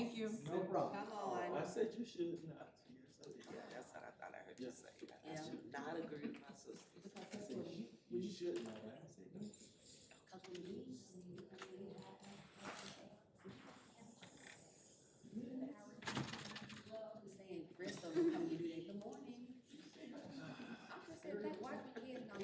Thank you. No problem. Come on. I said you should not. Yeah, that's what I thought I heard you say. I Yeah. should not agree with my sister. Because I that's said what you should not. I said no. because when we saying rest of them come in, good morning. I'm just saying that watch my kids come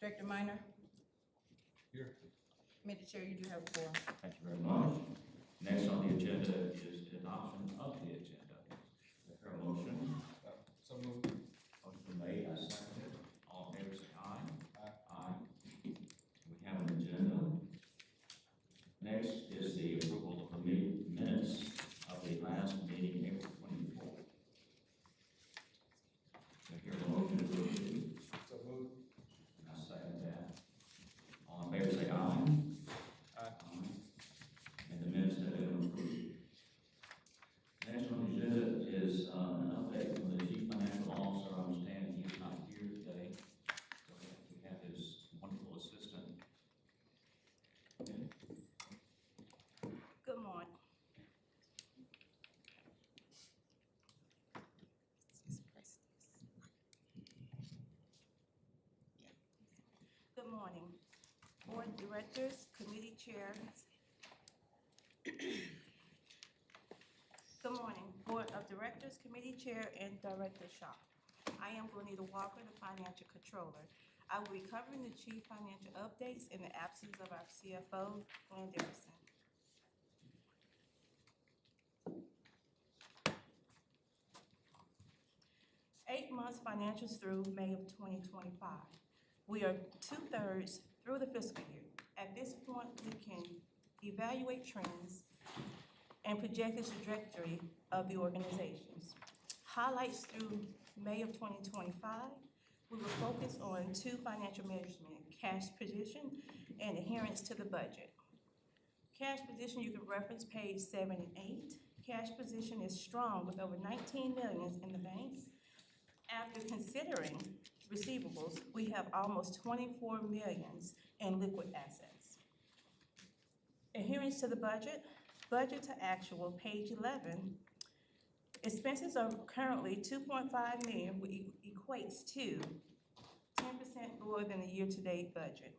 Director Minor? Here. Committee Chair, you do have the floor. Thank you very much. Next on the agenda is adoption of the agenda. Is there a motion? So moved. Motion been made, I second it. All in favor, say aye. Aye. Aye. We have an agenda. Next is the approval of the minutes of the last meeting, April 24th. Do I hear a motion to approve? So moved. I second that. All in favor, say aye. Aye. And the minutes have been approved. Next on the agenda is an update from the Chief Financial Officer. I understand he is not here today. So we have his wonderful assistant. Okay. Good morning. Good morning. Board Directors, Committee Chair. Good morning, Board of Directors, Committee Chair, and Director Shaw. I am Juanita Walker, the Financial Controller. I will be covering the Chief Financial updates in the absence of our CFO, Glenn Dickerson. Eight months financials through May of 2025. We are 2/3 through the fiscal year. At this point, we can evaluate trends and project the trajectory of the organizations. Highlights through May of 2025, we will focus on two financial measurements: cash position and adherence to the budget. Cash position, you can reference page 7 and 8. Cash position is strong with over $19 million in the banks. After considering receivables, we have almost $24 million in liquid assets. Adherence to the budget, budget to actual, page 11. Expenses are currently $2.5 million, which equates to 10% lower than the year-to-date budget.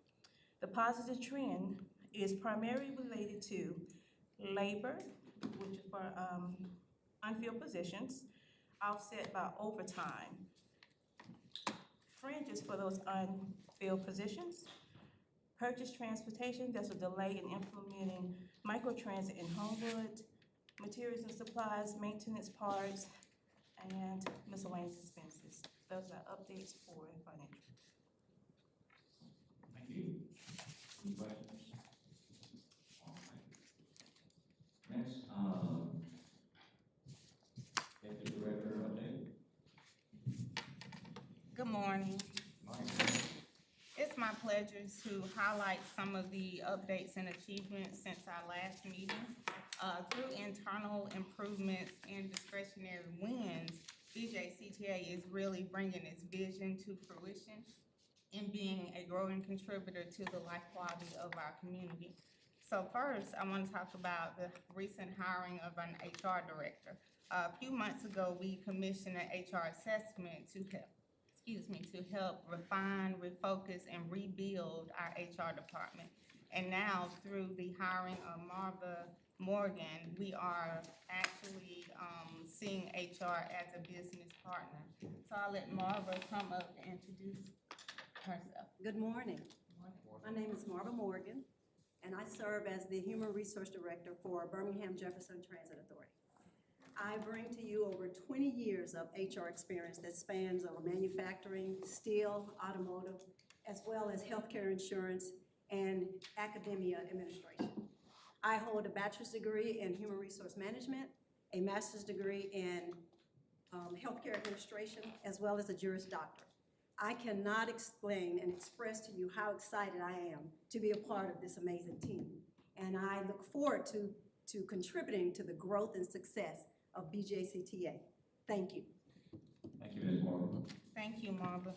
The positive trend is primarily related to labor, which is for unfilled positions, offset by overtime. Fringes for those unfilled positions. Purchase transportation, there's a delay in implementing microtransit in Homewood. Materials and supplies, maintenance parts, and miscellaneous expenses. Those are updates for financial. Thank you. Any questions? All right. Next, Deputy Director update. Good morning. Mike. It's my pleasure to highlight some of the updates and achievements since our last meeting. Through internal improvements and discretionary wins, BJCTA is really bringing its vision to fruition and being a growing contributor to the life quality of our community. So first, I want to talk about the recent hiring of an HR director. A few months ago, we commissioned an HR assessment to help refine, refocus, and rebuild our HR department. And now, through the hiring of Marva Morgan, we are actually seeing HR as a business partner. So I'll let Marva come up and introduce herself. Good morning. My name is Marva Morgan, and I serve as the Human Resource Director for Birmingham Jefferson Transit Authority. I bring to you over 20 years of HR experience that spans over manufacturing, steel, automotive, as well as healthcare insurance and academia administration. I hold a bachelor's degree in human resource management, a master's degree in healthcare administration, as well as a Juris Doctor. I cannot explain and express to you how excited I am to be a part of this amazing team. And I look forward to contributing to the growth and success of BJCTA. Thank you. Thank you, Ms. Marva. Thank you, Marva.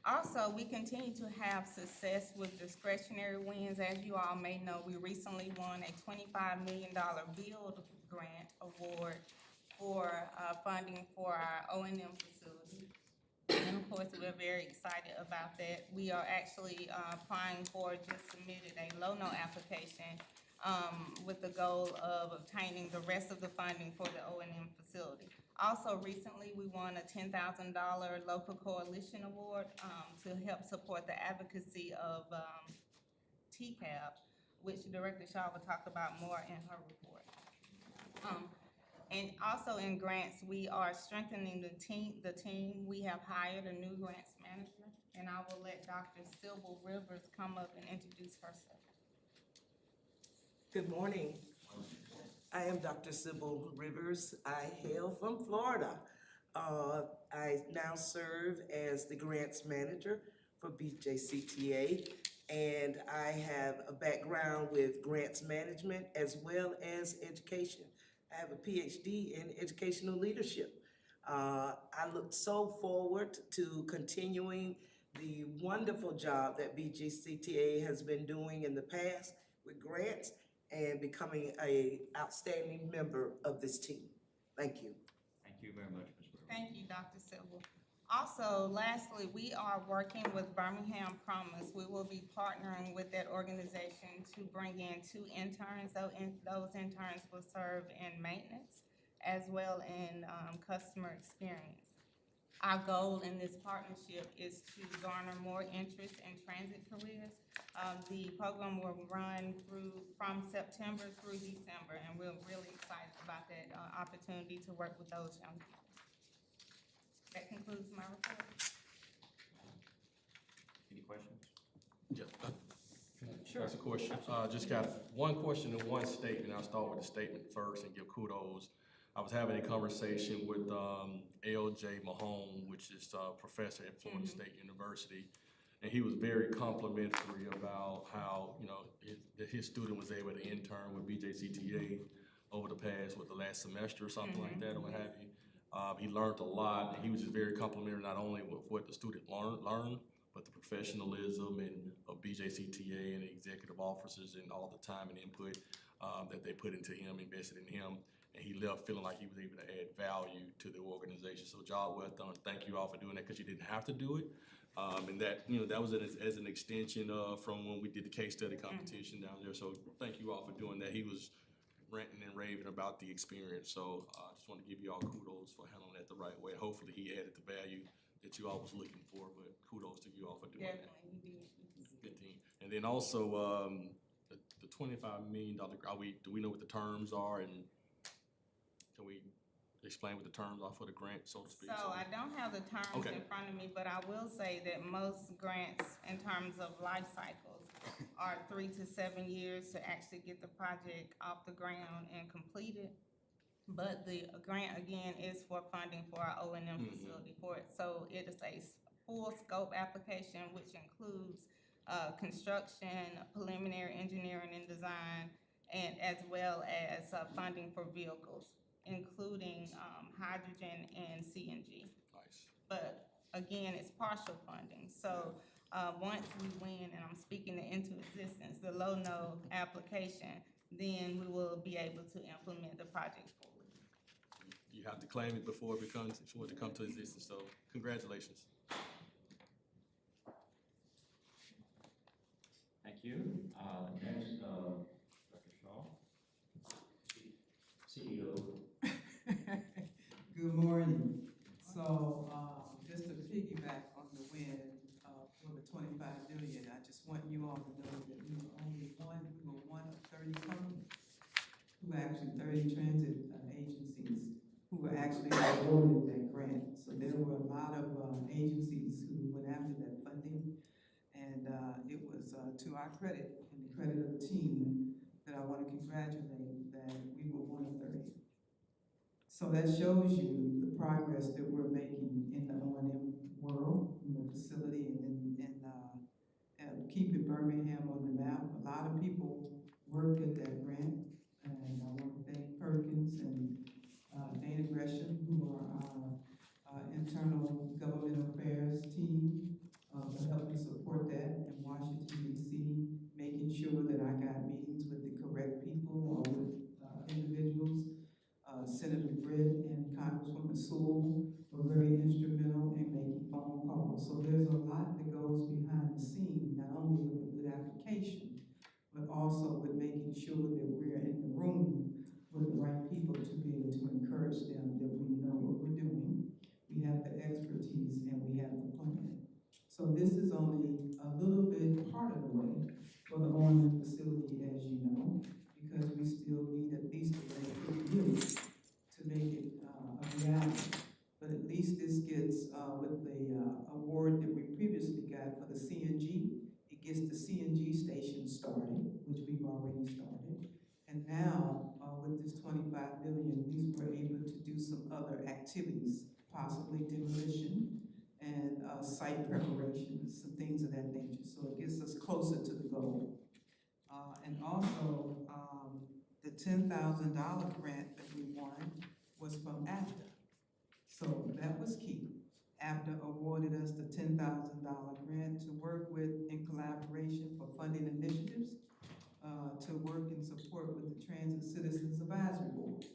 Also, we continue to have success with discretionary wins. As you all may know, we recently won a $25 million Build Grant Award for funding for our O&M facility. And of course, we're very excited about that. We are actually applying for, just submitted a low note application with the goal of obtaining the rest of the funding for the O&M facility. Also, recently, we won a $10,000 local coalition award to help support the advocacy of TCAP, which Director Shaw will talk about more in her report. And also in grants, we are strengthening the team. We have hired a new grants manager, and I will let Dr. Sybil Rivers come up and introduce herself. Good morning. I am Dr. Sybil Rivers. I hail from Florida. I now serve as the grants manager for BJCTA, and I have a background with grants management as well as education. I have a PhD in educational leadership. I look so forward to continuing the wonderful job that BJCTA has been doing in the past with grants and becoming an outstanding member of this team. Thank you. Thank you very much, Ms. Rivers. Thank you, Dr. Sybil. Also, lastly, we are working with Birmingham Promise. We will be partnering with that organization to bring in 2 interns. Those interns will serve in maintenance as well in customer experience. Our goal in this partnership is to garner more interest in transit careers. The program will run from September through December, and we're really excited about that opportunity to work with those young people. That concludes my report. Any questions? Yeah. Sure. That's a question. Just got one question and one statement. I'll start with the statement first and give kudos. I was having a conversation with L.J. Mahone, which is a professor at Florida State University, and he was very complimentary about how, you know, his student was able to intern with BJCTA over the last semester or something like that, or what have you. He learned a lot, and he was just very complimentary not only with what the student learned, but the professionalism of BJCTA and the executive officers and all the time and input that they put into him, invested in him. And he left feeling like he was able to add value to the organization. So job well done. Thank you all for doing that, because you didn't have to do it. And that, you know, that was as an extension from when we did the case study competition down there. So thank you all for doing that. He was ranting and raving about the experience. So I just want to give you all kudos for handling that the right way. Hopefully he added the value that you all was looking for, but kudos to you all for doing that. Definitely, you did. Good team. And then also the $25 million, do we know what the terms are, and can we explain what the terms are for the grant, so to speak? So I don't have the terms in front of me, but I will say that most grants in terms of life cycles are 3 to 7 years to actually get the project off the ground and completed. But the grant, again, is for funding for our O&M facility for it. So it is a full scope application, which includes construction, preliminary engineering and design, and as well as funding for vehicles, including hydrogen and CNG. Nice. But again, it's partial funding. So once we win, and I'm speaking it into existence, the low-no application, then we will be able to implement the project fully. You have to claim it before it come to existence. So congratulations. Thank you. Next, Dr. Shaw, CEO. Good morning. So, just to piggyback on the win for the $25 million, I just want you all to know that we were one of 30 companies who actually 30 transit agencies who were actually awarded that grant. So there were a lot of agencies who went after that funding, and it was to our credit and the credit of the team that I want to congratulate that we were one of 30. So that shows you the progress that we're making in the O&M world, in the facility, and keeping Birmingham on the map. A lot of people worked at that grant, and I want to thank Perkins and Dana Gresham, who are our internal government affairs team, for helping support that in Washington, D.C., making sure that I got meetings with the correct people or with individuals. Senator Britt and Congresswoman Sewell were very instrumental in making phone calls. So there's a lot that goes behind the scene, not only with a good application, but also with making sure that we're in the room with the right people to be able to encourage them that we know what So this is only a little bit part of the way for the Orland facility, as you know, because we still need at least $1 million to make it a reality. But at least this gets, with the award that we previously got for the CNG, it gets the CNG station started, which we've already started. And now, with this 25 million, at least we're able to do some other activities, possibly demolition and site preparation, some things of that nature. So it gets us closer to the goal. And also, the $10,000 grant that we won was from AFTA. So that was key. AFTA awarded us the $10,000 grant to work with in collaboration for funding initiatives, to work and support with the Transit Citizens Advisory Board.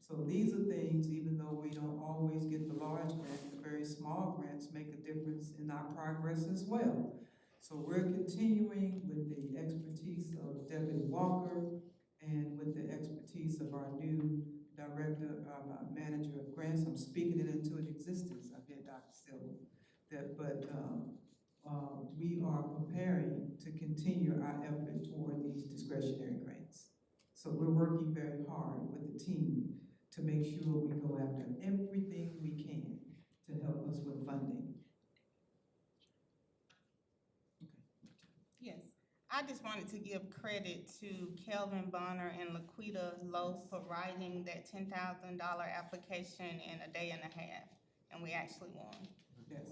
So these are things, even though we don't always get the large grants, the very small grants make a difference in our progress as well. So we're continuing with the expertise of Deputy Walker and with the expertise of our new director, manager of grants. I'm speaking it into existence. I bet Dr. Silva. We are preparing to continue our effort toward these discretionary grants. So we're working very hard with the team to make sure we go after everything we can to help us with funding. Yes, I just wanted to give credit to Kelvin Bonner and Laquita Lowe for writing that $10,000 application in a day and a half, and we actually won. Yes.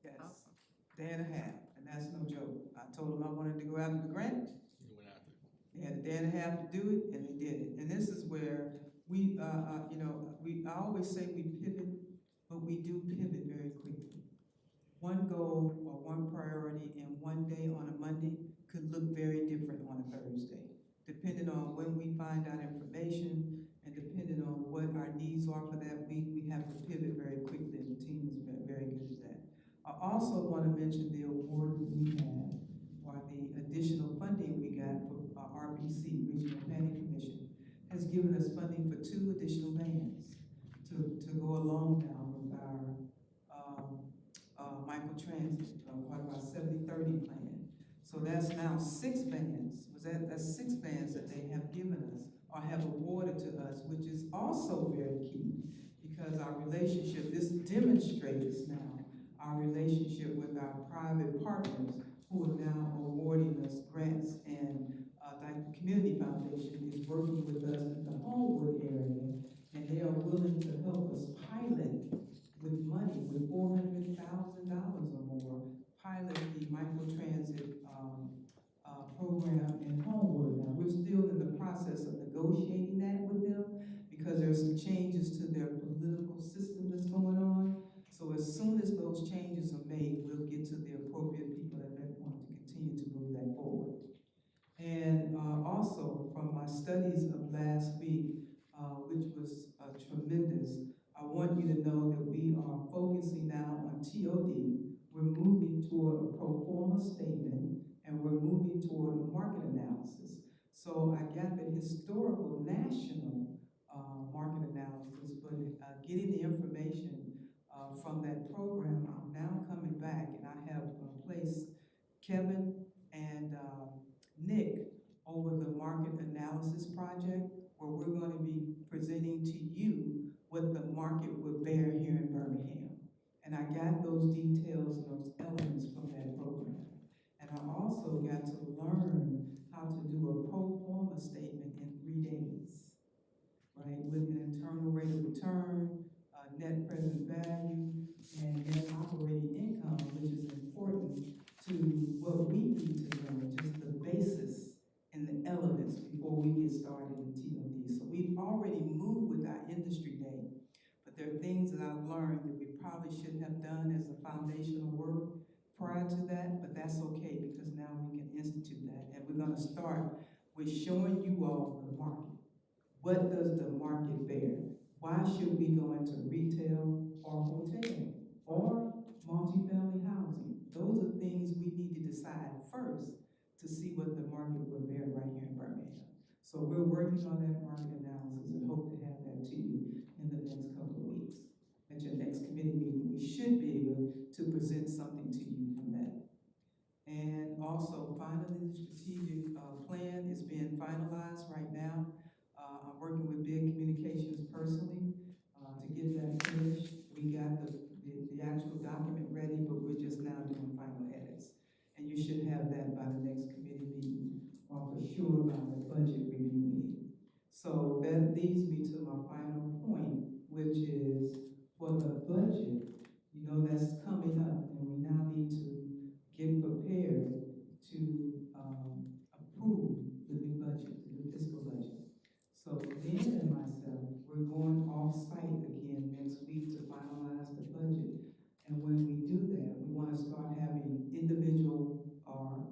Yes. Awesome. Day and a half, and that's no joke. I told them I wanted to go after the grant. You went after it. They had a day and a half to do it, and they did it. And this is where we, I always say we pivot, but we do pivot very quickly. One goal or one priority in one day on a Monday could look very different on a Thursday, depending on when we find out information and depending on what our needs are for that week. We have to pivot very quickly, and the team is very good at that. I also want to mention the award that we had, or the additional funding we got for RPC, Regional Planning Commission, has given us funding for 2 additional vans to go along now with our microtransit, part of our 70-30 plan. So that's now 6 vans. That's 6 vans that they have given us or have awarded to us, which is also very key because our relationship, this demonstrates now our relationship with our private partners who are now awarding us grants, and like the Community Foundation is working with us in the Homewood area, and they are willing to help us pilot with money, with $400,000 or more, pilot the microtransit program in Homewood. Now, we're still in the process of negotiating that with them because there's some changes to their political system that's going on. So as soon as those changes are made, we'll get to the appropriate people at that point to continue to move that forward. And also, from my studies of last week, which was tremendous, I want you to know that we are focusing now on TOD. We're moving toward a pro forma statement, and we're moving toward a market analysis. So I got the historical national market analysis, but getting the information from that program, I'm now coming back, and I have placed Kevin and Nick over the market analysis project, where we're going to be presenting to you what the market would bear here in Birmingham. And I got those details and those elements from that program. And I also got to learn how to do a pro forma statement in 3 days, right? With an internal rate of return, net present value, and net operating income, which is important to what we need to learn, just the basis and the elements before we get started in TOD. So we've already moved with our industry day, but there are things that I've learned that we probably should have done as a foundational work prior to that, but that's okay because now we can institute that. And we're gonna start with showing you all the market. What does the market bear? Why should we go into retail or hotel or multifamily housing? Those are things we need to decide first to see what the market will bear right here in Birmingham. So we're working on that market analysis and hope to have that to you in the next couple of weeks. At your next committee meeting, we should be able to present something to you new strategic, plan is being finalized right now. I'm working with Big Communications personally, to get that finished. We got the actual document ready, but we're just now doing final edits. And you should have that by the next committee meeting, or for sure by the budget review meeting. So that leads me to my final point, which is for the budget, you know, that's coming up, and we now need to get prepared to, approve the new budget, the new fiscal budget. So Lynn and myself, we're going off-site again next week to finalize the budget. And when we do that, we want to start having individual, or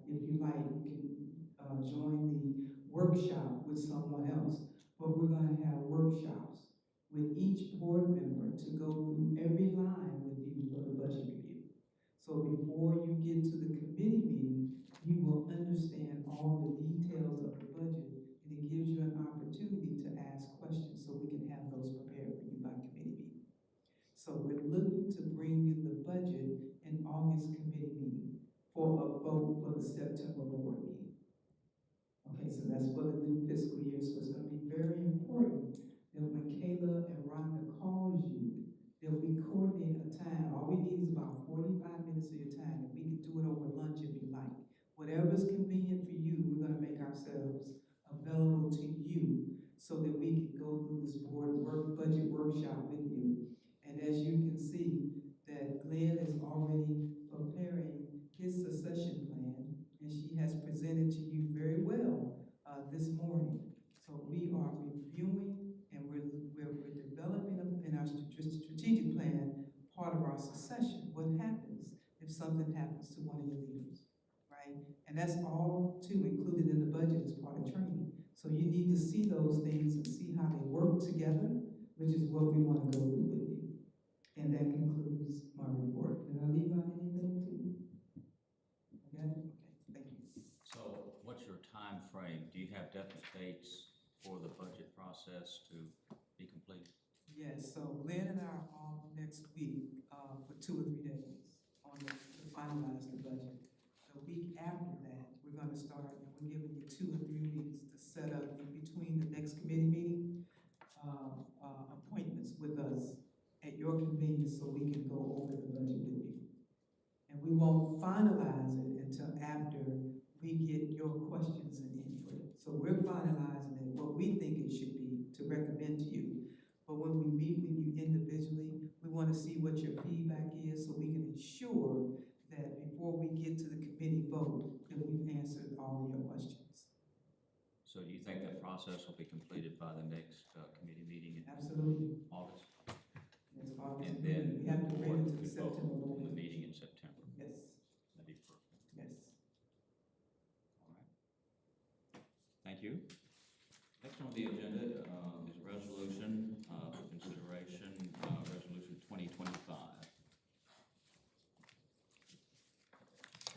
if you like, you can join the workshop with someone else. But we're going to have workshops with each board member to go through every line with you for the budget review. So before you get to the committee meeting, you will understand all the details of the budget, and it gives you an opportunity to ask questions so we can have those prepared for you by committee meeting. So we're looking to bring you the budget in August committee meeting for a vote for the September board meeting. Okay, so that's for the new fiscal year, so it's gonna be very important that when Kayla and Rhonda calls you, that we coordinate a time. All we need is about 45 minutes of your time, and we can do it over lunch if you like. Whatever's convenient for you, we're gonna make ourselves available to you so that we can go through this budget workshop with you. And as you can see, that Glenn is already preparing his succession plan, and she has presented to you very well this morning. So we are reviewing, and we're developing in our strategic plan part of our succession. What happens if something happens to one of your leaders, right? And that's all too included in the budget as part of training. So you need to see those things and see how they work together, which is what we want to go through with you. And that concludes my report. Did I leave out anything to you? Okay, thank you. So what's your time frame? Do you have definite dates for the budget process to be completed? Yes, so Glenn and I are off next week, for 2 or 3 days to finalize the budget. The week after that, we're gonna start, and we're giving you 2 or 3 weeks to set up in between the next committee meeting, appointments with us at your convenience so we can go over the budget with you. And we won't finalize it until after we get your questions and input. So we're finalizing it, what we think it should be, to recommend to you. But when we meet with you individually, we want to see what your feedback is so we can ensure that before we get to the committee vote, that we've answered all of your questions. So do you think that process will be completed by the next committee meeting in Absolutely. August? Next August. And then we have to the bring board it to the could vote September in board. the meeting in September? Yes, That'd be perfect. yes. All right. Thank you. Next on the agenda is a resolution for consideration, Resolution 2025.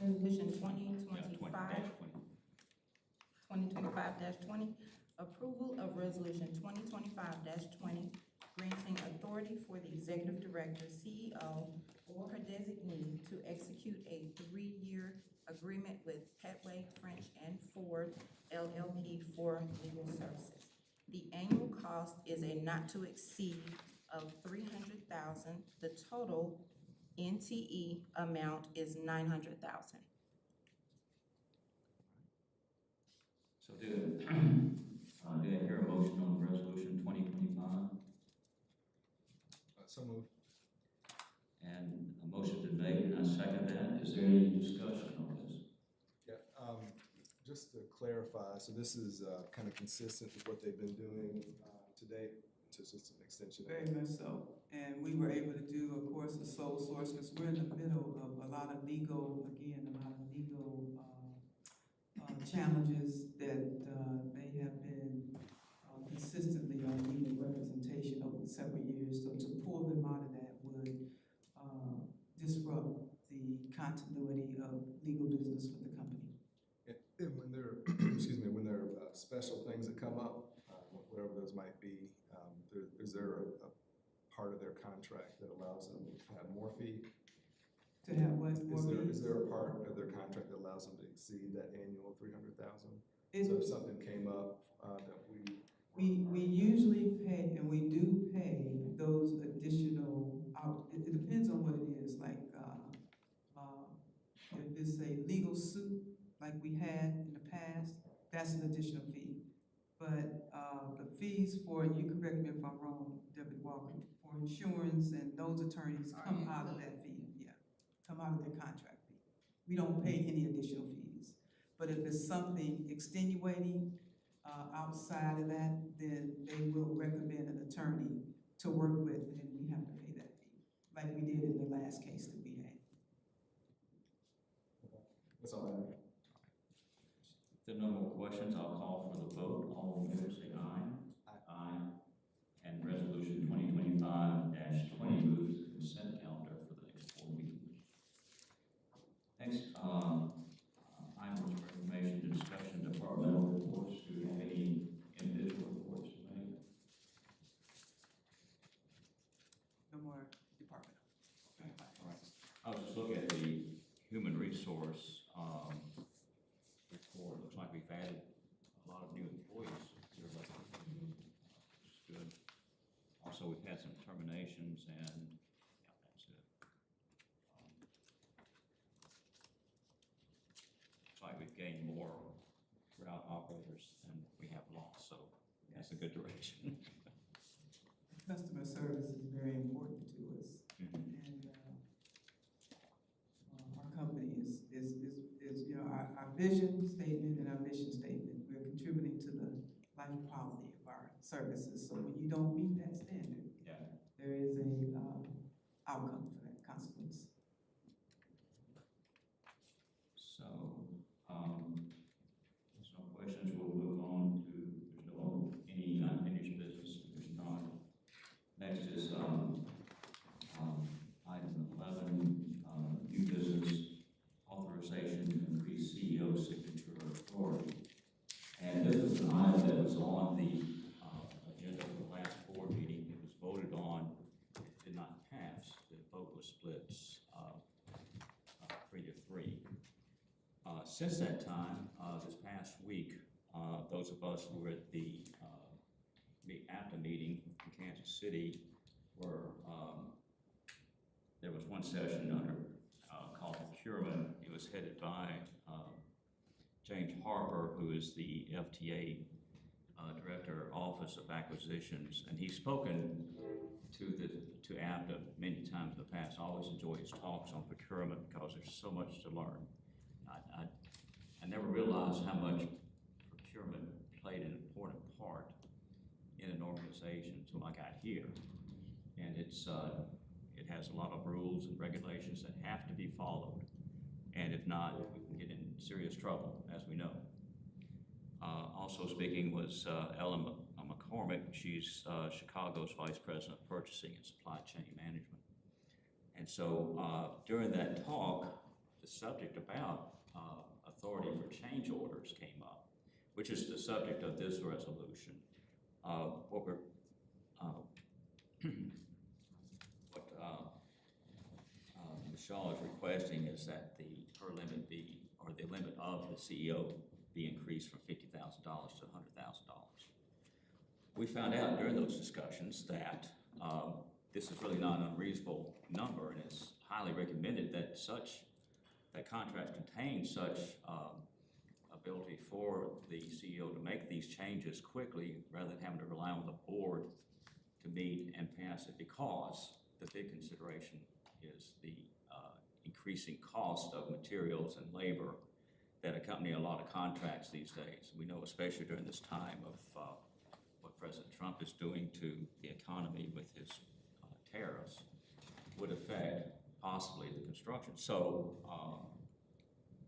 Resolution Yeah, 20-20. 2025-20, approval of resolution 2025-20, granting authority for the executive director, CEO, or her designee to execute a 3-year agreement with Petway, French, and Ford LLP for legal services. The annual cost is a not to exceed of $300,000. The total NTE amount is $900,000. So do I hear a motion on resolution 2025? So moved. And a motion's been made, and I second that. Is there any discussion on this? Yeah, just to clarify, so this is kind of consistent with what they've been doing to date, so it's just an extension. Very much so. And we were able to do, of course, a sole source, because we're in the middle of a lot of legal challenges that they have been consistently on legal representation over several years. So to pull them out of that would disrupt the continuity of legal business with the company. And when there, excuse me, when there are special things that come up, whatever those might be, is there a part of their contract that allows them to have more fee? To have what, more Is fees? there a part of their contract that allows them to exceed that annual 300,000? It- So if something came up, that We usually pay, and we do pay those additional, it depends on what it is, like, if it's a legal suit, like we had in the past, that's an additional fee. But, the fees for, you correct me if I'm wrong, Deputy Walker, for insurance and those attorneys come out of that fee, yeah, come out of their contract fee. We don't pay any additional fees. But if it's something extenuating, outside of that, then they will recommend an attorney to work with, and we have to pay that fee, like we did in the last case that we had. that's all I have. If there are no more questions, I'll call for the vote. All in favor, say aye. Aye. And resolution 2025-20 moves to the consent calendar for the next 4 meetings. Next, items for information, discussion, departmental reports. Do you have any individual reports to make? No more department. All right. I was just looking at the human resource, report. Looks like we've added a lot of new employees here lately. Which is good. Also, we've had some terminations and, yeah, that's it. Looks like we've gained more route operators than we have lost, so that's a good direction. Customer service is very important to us, Mhm. and, our company is, you know, our vision statement and our mission statement, we're contributing to the life quality of our services. So when you don't meet that standard, Yeah. there is a, outcome for that, consequence. So, there's no questions, we'll move on to, there's no, any unfinished business, there's not. Next is, item 11, new business authorization to increase CEO signature authority. And this is an item that was on the, agenda for the last board meeting, it was voted on, it did not pass, the vote was split, 3-3. Since that time, this past week, those of us who were at the APTA meeting in Kansas City were, there was one session under, called procurement. It was headed by James Harper, who is the FTA Director, Office of Acquisitions, and he's spoken to APTA many times in the past. I always enjoy his talks on procurement because there's so much to learn. I never realized how much procurement played an important part in an organization until I got here. And it has a lot of rules and regulations that have to be followed. And if not, we can get in serious trouble, as we know. Also speaking was Ellen McCormick. She's Chicago's Vice President of Purchasing and Supply Chain Management. And so during that talk, the subject about authority for change orders came up, which is the subject of this resolution. What we're Michelle is requesting is that her limit be, or the limit of the CEO be increased from $50,000 to $100,000. We found out during those discussions that this is really not an unreasonable number, and it's highly recommended that that contracts contain such ability for the CEO to make these changes quickly rather than having to rely on the board to meet and pass it, because the big consideration is the increasing cost of materials and labor that accompany a lot of contracts these days. We know, especially during this time of what President Trump is doing to the economy with his tariffs, would affect possibly the construction. So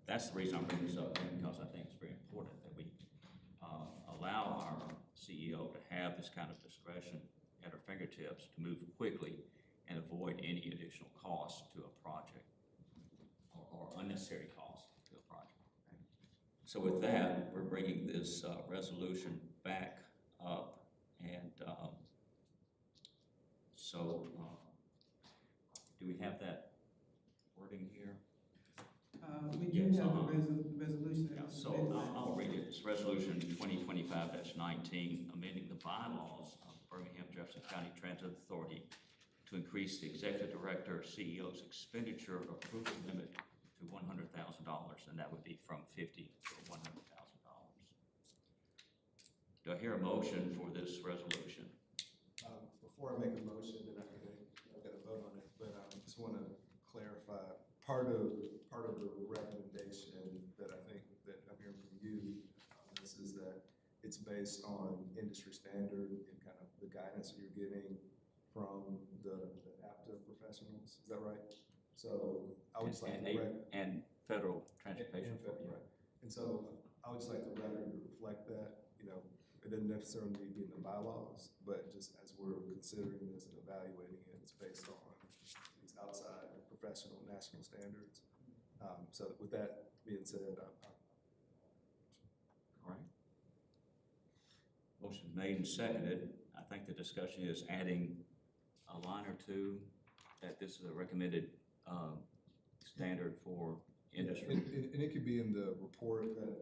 that's the reason I'm bringing this up, because I think it's very important that we allow our CEO to have this kind of discretion at her fingertips to move quickly and avoid any additional cost to a project or unnecessary cost to a project. So with that, we're bringing this resolution back up, and so do we have that wording here? We do Yes, have the uh-huh. resolution. Yeah, so I'll read it. It's Resolution 2025-19, amending the bylaws of Birmingham Jefferson County Transit Authority to increase the executive director, CEO's expenditure approval limit to $100,000, and that would be from $50,000 to $100,000. Do I hear a motion for this resolution? Before I make a motion, and I've got to vote on it, but I just want to clarify, part of the recommendation that I think that I'm hearing from you on this is that it's based on industry standard and kind of the guidance that you're getting from the APTA professionals, is that right? So I would just like And federal transportation. and federal, right. And so I would just like the record to reflect that, you know, it doesn't necessarily need to be in the bylaws, but just as we're considering this and evaluating it, it's based on these outside professional national standards. So with that being said, All right. Motion made and seconded. I think the discussion is adding a line or two that this is a recommended standard for industry. and it could be in the report that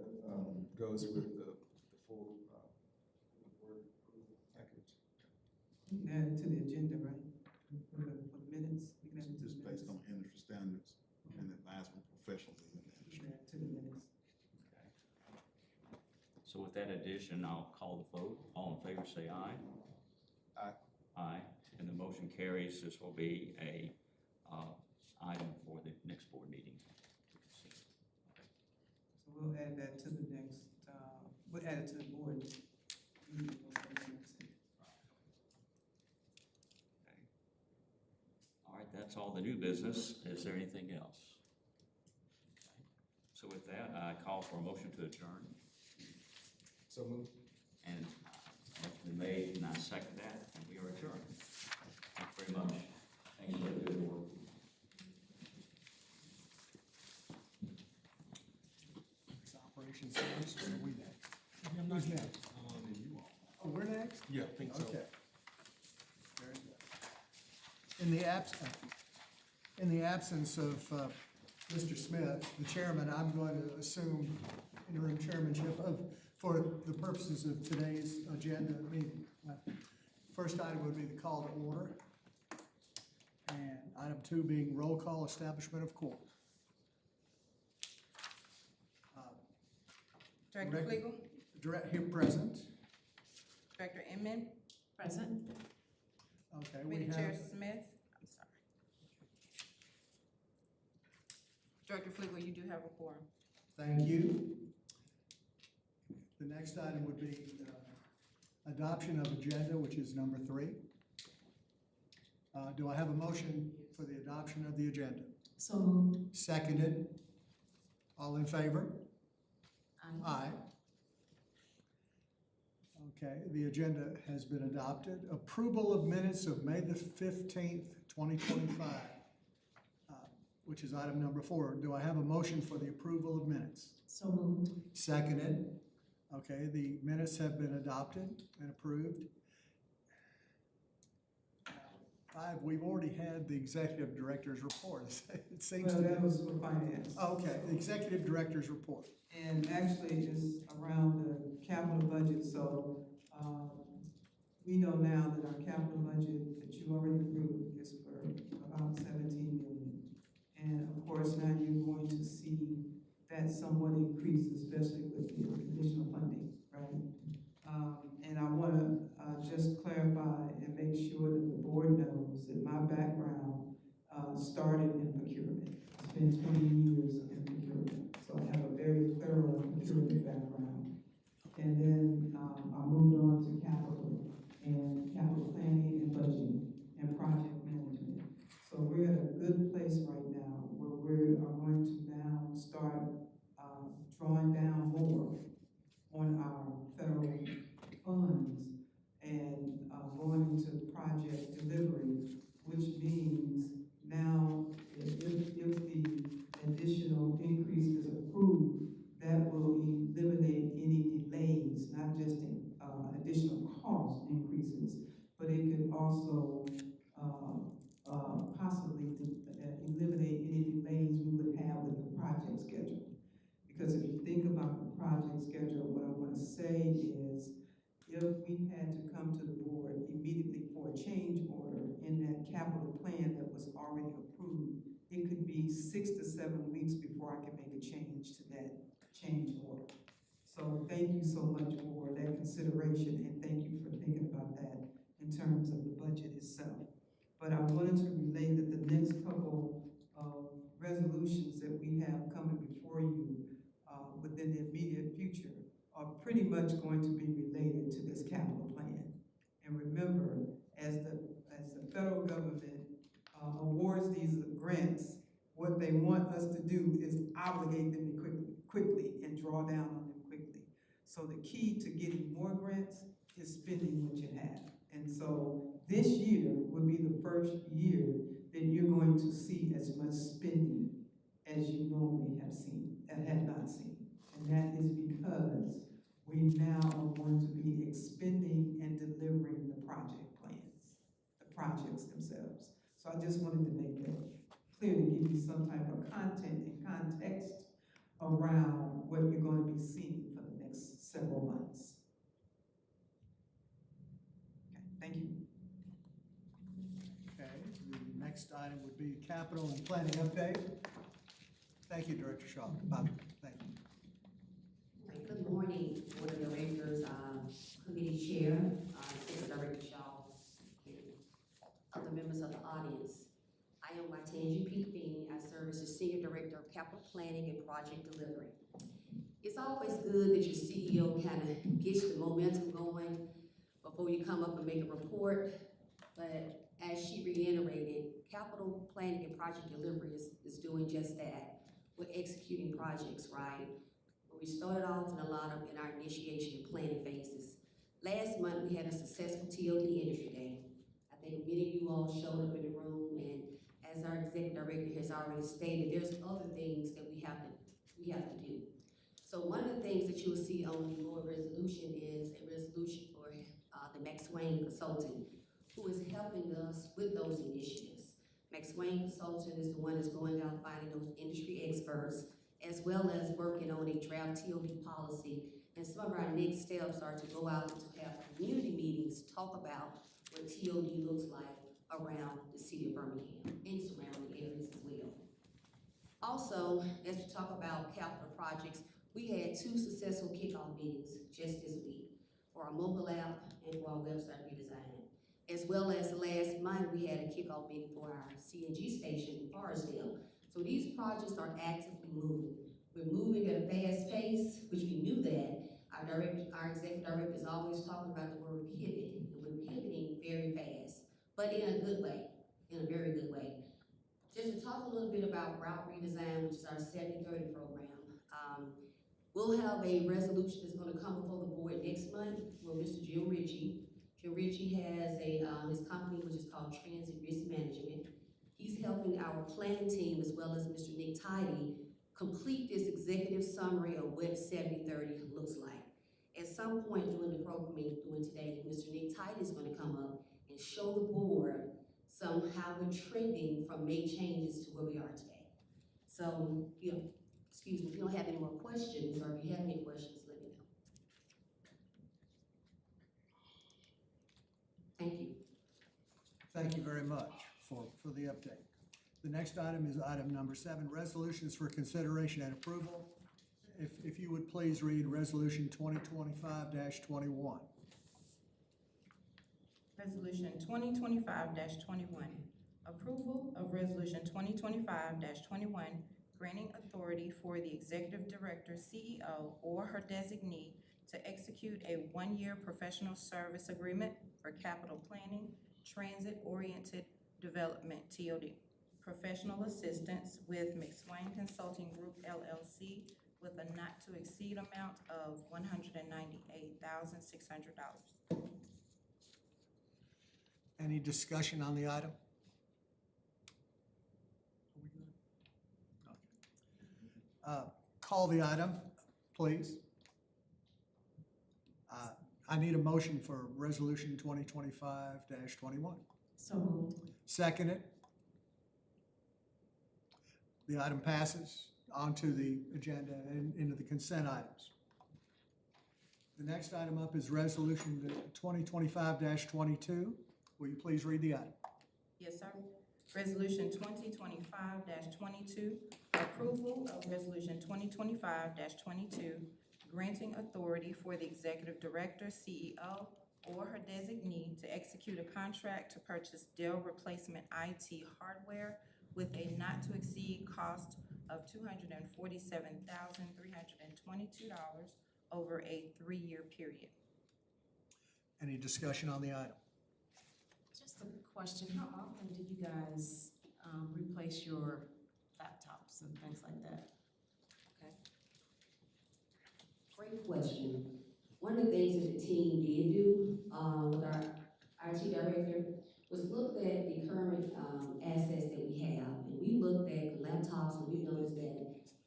goes with the full board approval package. We can add it to the agenda, right? For the minutes. We can add it to Just the based minutes. on industry standards and advisement professionals in the We industry. can add it to the minutes. So with that addition, I'll call the vote. All in favor, say aye. Aye. Aye, and the motion carries. This will be a item for the next board meeting. So we'll add that to the next, we'll add it to the board meeting. All right, that's all the new business. Is there anything else? So with that, I call for a motion to adjourn. So moved. And motion been made, and I second that, and we are adjourned. Thank you very much. Thanks for the good work. It's operations first, or are we next? Who's next? Oh, we're next? Yeah, I think so. Okay. Very good. In the absence of Mr. Smith, the chairman, I'm going to assume interim chairmanship for the purposes of today's agenda meeting. First item would be the call to order. And item 2 being roll call establishment of quorum. Director Rec- Flegel, Here present. Director Inman, Present. Okay, we Committee have. Chair Smith, I'm sorry. Director Flegel, you do have a quorum. Thank you. The next item would be adoption of agenda, which is number 3. Do I have a motion for the adoption of the agenda? So moved. Seconded. All in favor? Aye. Okay, the agenda has been adopted. Approval of minutes of May the 15th, 2025, which is item number 4. Do I have a motion for the approval of minutes? So moved. Seconded. Okay, the minutes have been adopted and approved. 5, we've already had the executive director's report. It seems Well, to that be. was for finance. Okay, the executive director's report. And actually, it's around the capital budget, so, we know now that our capital budget that you already approved is for about 17 million. And of course, now you're going to see that somewhat increase, especially with the additional funding, right? And I wanna, just clarify and make sure that the board knows that my background, started in procurement. I spent 20 years in procurement, so I have a very thorough procurement background. And then, I moved on to capital and capital planning and budgeting and project management. So we're at a good place right now where we are going to now start, drawing down more on our federal funds and, going into project delivery, which means now if the additional increase is approved, that will eliminate any delays, not just in, additional cost increases, but it could also, possibly eliminate any delays project schedule, what I want to say is, if we had to come to the board immediately for a change order in that capital plan that was already approved, it could be 6 to 7 weeks before I can make a change to that change order. So thank you so much for that consideration, and thank you for thinking about that in terms of the budget itself. But I wanted to relay that the next couple of resolutions that we have coming before you within the immediate future are pretty much going to be related to this capital plan. And remember, as the federal government awards these grants, what they want us to do is obligate them quickly and draw down on them quickly. So the key to getting more grants is spending what you have. And so this year will be the first year that you're going to see as much spending as you normally have seen, and have not seen. And that is because we now are going to be expending and delivering the project plans, the projects themselves. So I just wanted to make that clear, to give you some type of content and context around what you're going to be seeing for the next several months. Okay, thank you. Okay, the next item would be capital and planning update. Thank you, Director Shaw. Bobby, thank you. Good morning, Board of Directors, Committee Chair, Executive Director Shaw, and other members of the audience. I am Watanji P. Feeney. I serve as the Senior Director of Capital Planning and Project Delivery. It's always good that your CEO kind of gets the momentum going before you come up and make a report, but as she reiterated, capital planning and project delivery is doing just that. We're executing projects, right? We started off in our initiation and planning phases. Last month, we had a successful TOD Industry Day. I think many of you all showed up in the room, and as our Executive Director has already stated, there's other things that we have to do. So one of the things that you will see on the board resolution is a resolution for the Max Wayne Consulting, who is helping us with those initiatives. Max Wayne Consulting is the one that's going out finding those industry experts, as well as working on a draft TOD policy. And some of our next steps are to go out and to have community meetings, talk about what TOD looks like around the city of Birmingham and surrounding areas as well. Also, as we talk about capital projects, we had 2 successful kickoff meetings just this week for our mobile app and for our website redesign. As well as last month, we had a kickoff meeting for our CNG station in Forestdale. So these projects are actively moving. We're moving at a fast pace, which we knew that. Our executive director is always talking about the word pivot, and we're pivoting very fast, but in a good way, in a very good way. Just to talk a little bit about route redesign, which is our 70/30 program. We'll have a resolution that's going to come before the board next month with Mr. Jim Ritchie. Jim Ritchie has his company, which is called Transit Risk Management. He's helping our planning team, as well as Mr. Nick Tidy, complete this executive summary of what 70/30 looks like. At some point during the programming during today, Mr. Nick Tidy is going to come up and show the board how we're trending from May changes to where we are today. So, excuse me, if you don't have any more questions, or if you have any questions, let me know. Thank you. Thank you very much for the update. The next item is item number 7, resolutions for consideration and approval. If you would please read resolution 2025-21. Resolution 2025-21, approval of resolution 2025-21, granting authority for the executive director, CEO, or her designee to execute a 1-year professional service agreement for capital planning, transit-oriented development, TOD, professional assistance with McSwain Consulting Group, LLC, with a not-to-exceed amount of $198,600. Any discussion on the item? Call the item, please. I need a motion for resolution 2025-21. So moved. Second it. The item passes onto the agenda and into the consent items. The next item up is Resolution 2025-22. Will you please read the item? Yes, sir. Resolution 2025-22, approval of Resolution 2025-22, granting authority for the Executive Director, CEO, or her designee to execute a contract to purchase Dell replacement IT hardware with a not-to-exceed cost of $247,322 over a 3-year period. Any discussion on the item? Just a question, how often do you guys replace your laptops and things like that? Okay. Great question. One of the things that the team did do with our IT director was look at the current assets that we have. And we looked at the laptops and we noticed that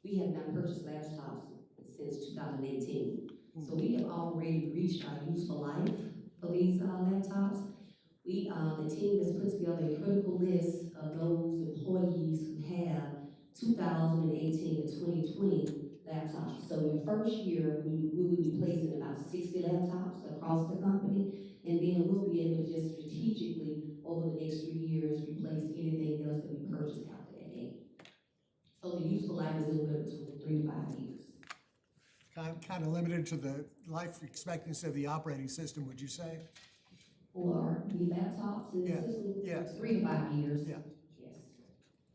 we have not purchased laptops since 2018. So we have already reached our useful life for these laptops. The team has put together a critical list of those employees who have 2018 to 2020 laptops. So in the first year, we will be replacing about 60 laptops across the company, and then we'll be able to just strategically, over the next 3 years, replace anything else that we purchase after that date. So the useful life is anywhere between 3 to 5 years. Kind of limited to the life expectancy of the operating system, would you say? For the laptops and the Yeah, system, yeah. 3 to 5 years. Yeah. Yes.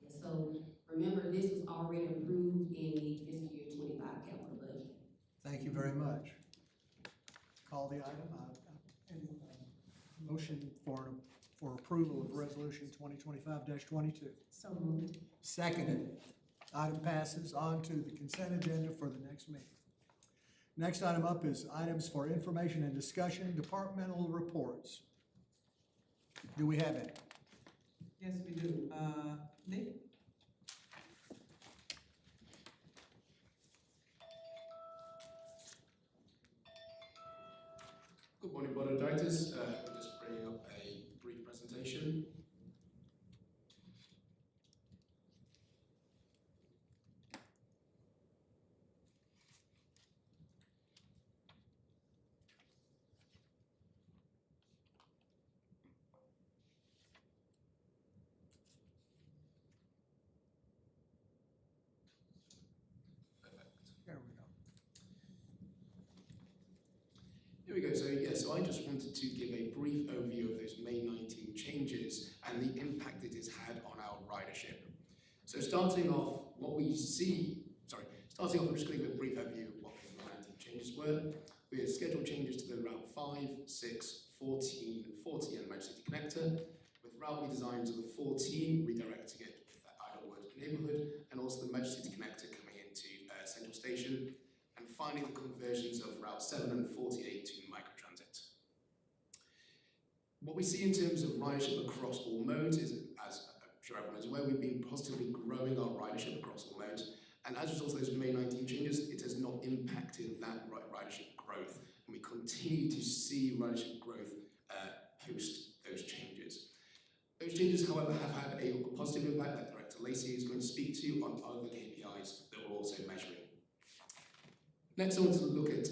Yes. So remember, this was already approved in the fiscal year 25 capital budget. Thank you very much. Call the item. Any motion for approval of Resolution 2025-22. So moved. Seconded. Item passes on to the consent agenda for the next meeting. Next item up is items for information and discussion, departmental reports. Do we have any? Yes, we do. Nick? Good morning, Board of Directors. We're just bringing up a brief presentation. There we go. Here we go. So I just wanted to give a brief overview of those May 19 changes and the impact it has had on our ridership. So starting off, I'm just going to give a brief overview of what the May 19 changes were. We had scheduled changes to the Route 5, 6, 14, 40 and Manchester City Connector, with route redesigns of the 14 redirecting it with that Idlewood neighbourhood, and also the Manchester City Connector coming into Central Station, and finally the conversions of Route 7 and 48 to microtransit. What we see in terms of ridership across all modes is, as I'm sure everyone is aware, we've been positively growing our ridership across all modes, and as a result of those May 19 changes, it has not impacted that ridership growth, and we continue to see ridership growth post those changes. Those changes, however, have had a positive impact that Director Lacey is going to speak to on other KPIs that we're also measuring. Next, I want to look at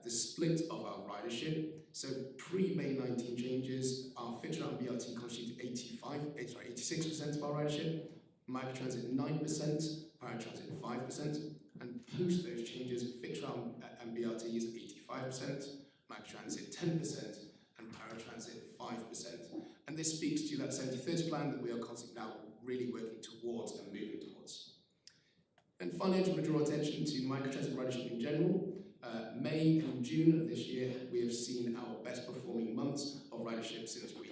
the split of our ridership. So pre-May 19 changes, our fixed route and BRT constituted 86% of our ridership, microtransit 9%, paratransit 5%, and post those changes, fixed route and BRT is 85%, microtransit 10%, and paratransit 5%. And this speaks to that 70-30 plan that we are constantly now really working towards and moving towards. And finally, I just want to draw attention to microtransit ridership in general. May and June of this year, we have seen our best performing months of ridership since we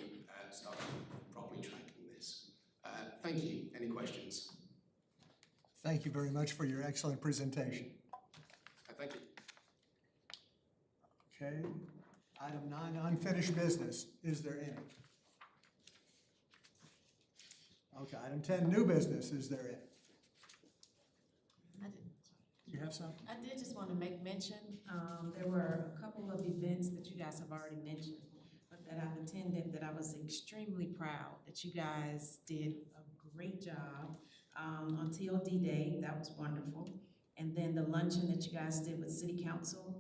started properly tracking this. Thank you. Any questions? Thank you very much for your excellent presentation. Thank you. Okay. Item 9, unfinished business. Is there any? Okay. Item 10, new business. Is there any? You have some? I did just want to make mention, there were a couple of events that you guys have already mentioned, but that I've attended that I was extremely proud that you guys did a great job on TLD Day. That was wonderful. And then the luncheon that you guys did with city council,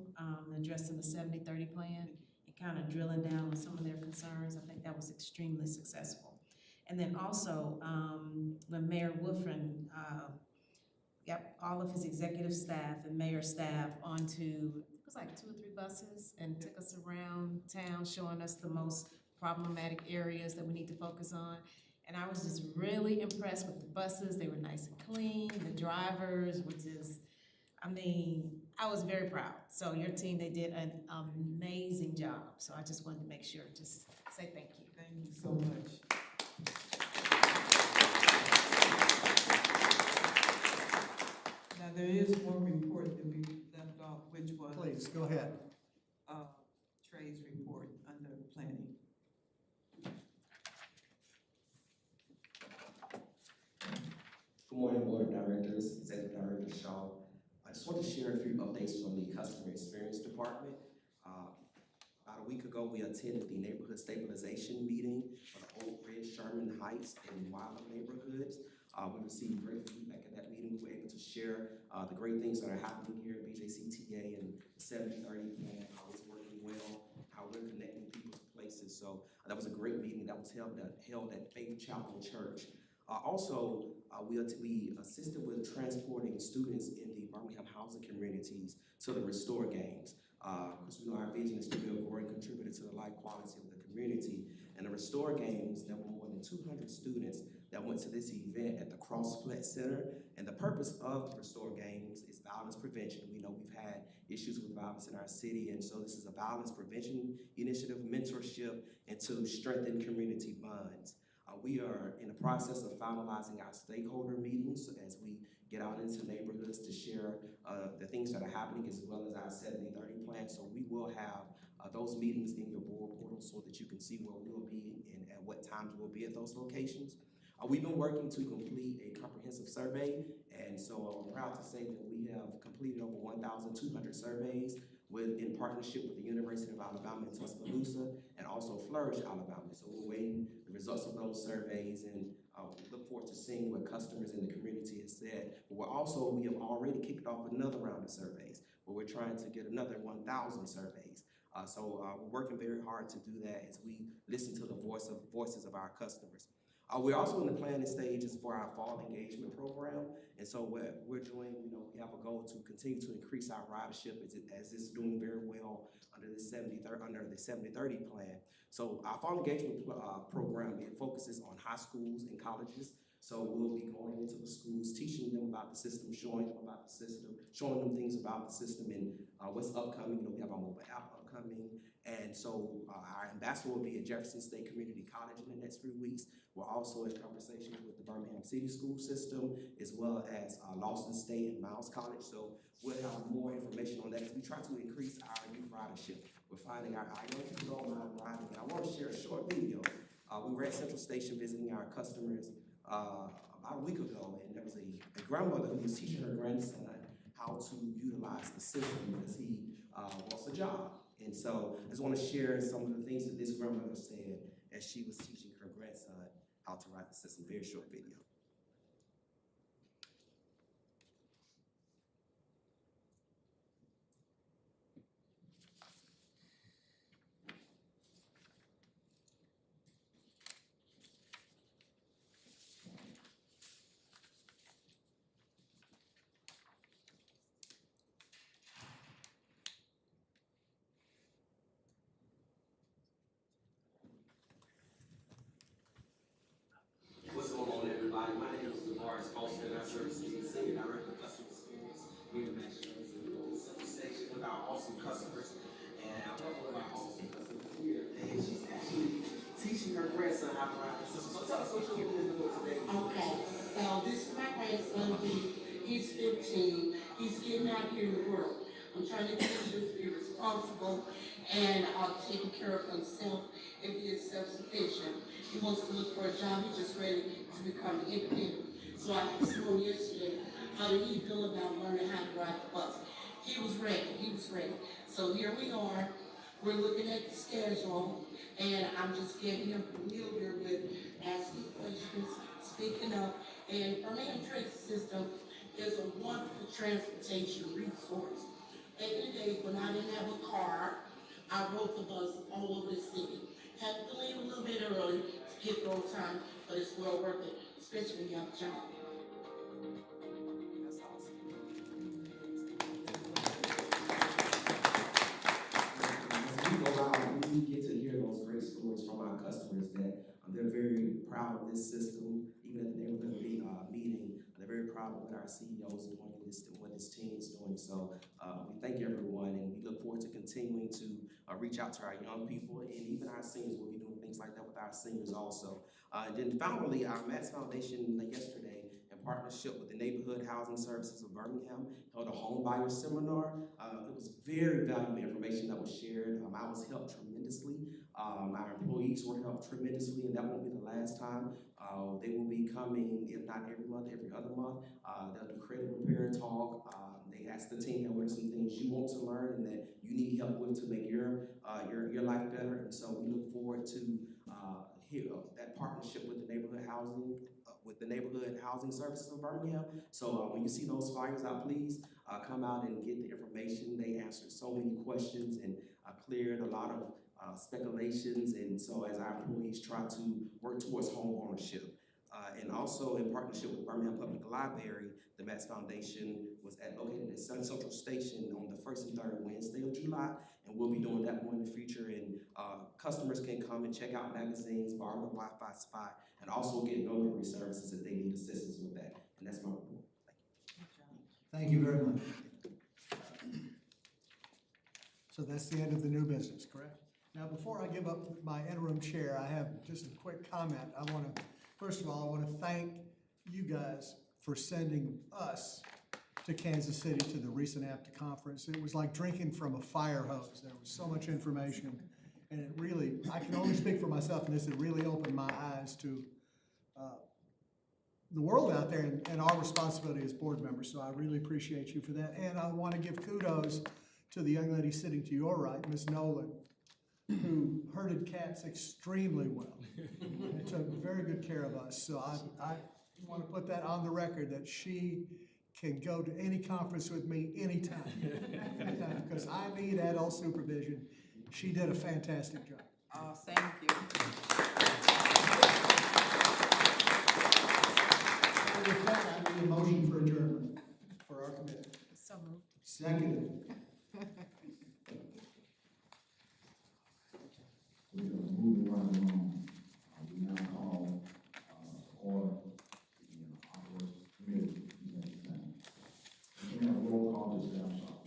addressing the 70-30 plan and kind of drilling down on some of their concerns. I think that was extremely successful. And then also, when Mayor Wolfren, got all of his executive staff and mayor staff onto, it was like 2 or 3 buses, and took us around town, showing us the most problematic areas that we need to focus on. And I was just really impressed with the buses. They were nice and clean. The drivers were just, I mean, I was very proud. So your team, they did an amazing job. So I just wanted to make sure, just say thank you. Thank you so much. Now, there is one report that we left off, which was. Please, go ahead. Trey's report under planning. Good morning, Board of Directors, Executive Director Shaw. I just want to share a few updates from the Customer Experience Department. About a week ago, we attended the Neighborhood Stabilization Meeting for the Oak Ridge, Sherman Heights, and Wyland neighborhoods. We received great feedback at that meeting. We were able to share the great things that are happening here at BJCTA and the 70-30 plan, how it's working well, how we're connecting people to places. So that was a great meeting that was held at Faith Chapel Church. We assisted with transporting students in the Birmingham housing communities to the Restore Games. Because we know our vision is to be a growing contributor to the life quality of the community. And the Restore Games, there were more than 200 students that went to this event at the Crossplex Center. And the purpose of the Restore Games is violence prevention. We know we've had issues with violence in our city, and so this is a violence prevention initiative, mentorship, and to strengthen community bonds. We are in the process of finalizing our stakeholder meetings as we get out into neighborhoods to share the things that are happening, as well as our 70-30 plan. So we will have those meetings in your board portal so that you can see where we'll be and at what times we'll be at those locations. We've been working to complete a comprehensive survey, and so I'm proud to say that we have completed over 1,200 surveys in partnership with the University of Alabama in Tuscaloosa and also Flourish, Alabama. So we're waiting the results of those surveys, and we look forward to seeing what customers in the community have said. But we have already kicked off another round of surveys where we're trying to get another 1,000 surveys. We're working very hard to do that as we listen to the voices of our customers. We're also in the planning stages for our fall engagement program. And so what we're doing, we have a goal to continue to increase our ridership as it's doing very well under the 70-30 plan. So our fall engagement program, it focuses on high schools and colleges. So we'll be going into the schools, teaching them about the system, showing them about the system, showing them things about the system and what's upcoming. We have our mobile app upcoming. And so our ambassador will be at Jefferson State Community College in the next few weeks. We're also in conversation with the Birmingham City School System, as well as Lawson State and Miles College. So we'll have more information on that as we try to increase our youth ridership. We're finding I know people don't mind riding, and I want to share a short video. We were at Central Station visiting our customers about a week ago, and there was a grandmother who was teaching her grandson how to utilize the system because he wants a job. And so I just want to share some of the things that this grandmother said as she was teaching her grandson how to ride the system. Very short video. What's going on, everybody? My name is Lawrence Colston. I serve as the Senior Director of Customer Experience here in Central Station with our awesome customers. And I'm one of our awesome customers here. And she's actually teaching her grandson how to ride the system. So tell us what you're doing today. Okay, so this is my grandson, he's 15. He's getting out here in the world. I'm trying to teach him to be responsible and taking care of himself and being self-sufficient. He wants to look for a job. He's just ready to become independent. So I asked him yesterday, how did he feel about learning how to ride the bus? He was ready. He was ready. So here we are. We're looking at the schedule, and I'm just getting him familiar with asking questions, speaking up. And Birmingham Transit System is a wonderful transportation resource. Back in the day, when I didn't have a car, I rode the bus all over the city. Had to leave a little bit early to get there on time, but it's well worth it, especially when you have a job. That's awesome. As we go out, we get to hear those great stories from our customers that they're very proud of this system. Even at the neighborhood meeting, they're very proud of what our CEO is doing and what his team is doing. So we thank everyone, and we look forward to continuing to reach out to our young people, and even our seniors. We'll be doing things like that with our seniors also. And then finally, our Matt's Foundation yesterday, in partnership with the Neighborhood Housing Services of Birmingham, held a home buyer seminar. It was very valuable information that was shared. I was helped tremendously. Our employees were helped tremendously, and that won't be the last time. They will be coming, if not every month, every other month. They'll do credit repair talk. They ask the team, what are some things you want to learn and that you need help with to make your life better. And so we look forward to that partnership with the Neighborhood Housing Services of Birmingham. So when you see those flyers out, please come out and get the information. They answered so many questions and cleared a lot of speculations, and so as our employees try to work towards home ownership. And also in partnership with Birmingham Public Library, the Matt's Foundation was located at Sun Central Station on the 1st and 3rd Wednesday of July, and we'll be doing that more in the future. And customers can come and check out magazines, borrow the Wi-Fi spot, and also get notary services if they need assistance with that. And that's my report. Thank you very much. So that's the end of the new business, correct? Now, before I give up my interim chair, I have just a quick comment. First of all, I want to thank you guys for sending us to Kansas City to the recent APTA conference. It was like drinking from a fire hose. There was so much information, and it really, I can only speak for myself in this, it really opened my eyes to the world out there and our responsibility as board members. So I really appreciate you for that. And I want to give kudos to the young lady sitting to your right, Ms. Nolan, who herded cats extremely well and took very good care of us. So I want to put that on the record that she can go to any conference with me anytime. Because I need adult supervision. She did a fantastic job. Oh, thank you. And with that, I need a motion for adjournment for our committee. So moved. Seconded. We are moving right along. We now call order the operations committee next time. We have a roll call to staff shop.